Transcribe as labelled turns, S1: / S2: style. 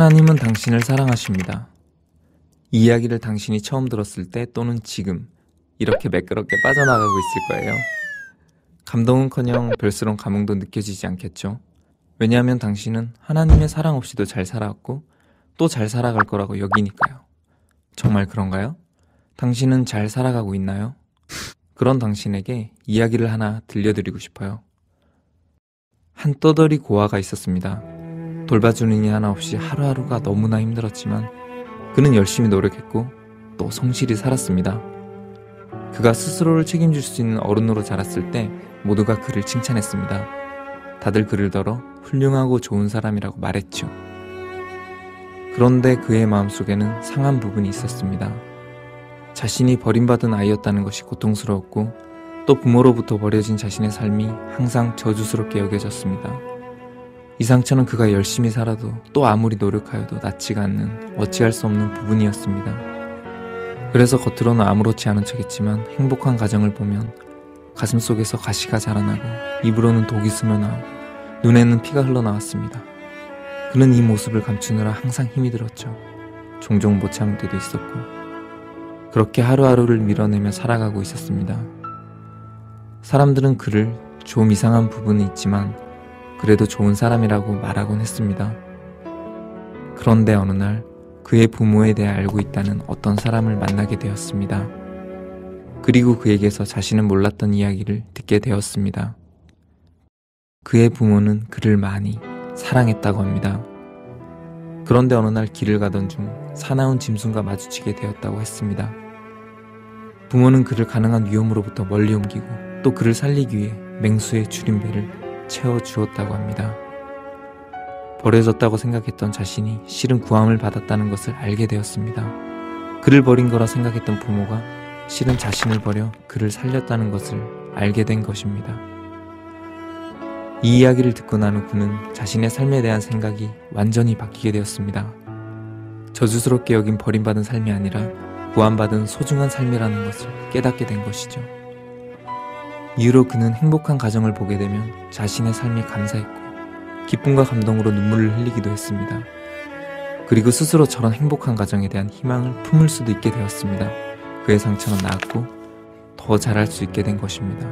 S1: 하나님은 당신을 사랑하십니다. 이 이야기를 당신이 처음 들었을 때 또는 지금 이렇게 매끄럽게 빠져나가고 있을 거예요. 감동은커녕 별스런 감흥도 느껴지지 않겠죠. 왜냐하면 당신은 하나님의 사랑 없이도 잘 살아왔고 또 잘 살아갈 거라고 여기니까요. 정말 그런가요? 당신은 잘 살아가고 있나요? 그런 당신에게 이야기를 하나 들려드리고 싶어요. 한 떠돌이 고아가 있었습니다. 돌봐주는 이 하나 없이 하루하루가 너무나 힘들었지만 그는 열심히 노력했고 또 성실히 살았습니다. 그가 스스로를 책임질 수 있는 어른으로 자랐을 때 모두가 그를 칭찬했습니다. 다들 그를 더러 훌륭하고 좋은 사람이라고 말했죠. 그런데 그의 마음속에는 상한 부분이 있었습니다. 자신이 버림받은 아이였다는 것이 고통스러웠고 또 부모로부터 버려진 자신의 삶이 항상 저주스럽게 여겨졌습니다. 이 상처는 그가 열심히 살아도 또 아무리 노력하여도 낫지가 않는 어찌할 수 없는 부분이었습니다. 그래서 겉으로는 아무렇지 않은 척했지만 행복한 가정을 보면 가슴속에서 가시가 자라나고 입으로는 독이 스며나오고 눈에는 피가 흘러나왔습니다. 그는 이 모습을 감추느라 항상 힘이 들었죠. 종종 못 참을 때도 있었고 그렇게 하루하루를 밀어내며 살아가고 있었습니다. 사람들은 그를 좀 이상한 부분이 있지만 그래도 좋은 사람이라고 말하곤 했습니다. 그런데 어느 날 그의 부모에 대해 알고 있다는 어떤 사람을 만나게 되었습니다. 그리고 그에게서 자신은 몰랐던 이야기를 듣게 되었습니다. 그의 부모는 그를 많이 사랑했다고 합니다. 그런데 어느 날 길을 가던 중 사나운 짐승과 마주치게 되었다고 했습니다. 부모는 그를 가능한 위험으로부터 멀리 옮기고 또 그를 살리기 위해 맹수의 줄임배를 채워주었다고 합니다. 버려졌다고 생각했던 자신이 실은 구함을 받았다는 것을 알게 되었습니다. 그를 버린 거라 생각했던 부모가 실은 자신을 버려 그를 살렸다는 것을 알게 된 것입니다. 이 이야기를 듣고 난 후 그는 자신의 삶에 대한 생각이 완전히 바뀌게 되었습니다. 저주스럽게 여긴 버림받은 삶이 아니라 구원받은 소중한 삶이라는 것을 깨닫게 된 것이죠. 이후로 그는 행복한 가정을 보게 되면 자신의 삶이 감사했고 기쁨과 감동으로 눈물을 흘리기도 했습니다. 그리고 스스로 저런 행복한 가정에 대한 희망을 품을 수도 있게 되었습니다. 그의 상처는 나았고 더 잘할 수 있게 된 것입니다.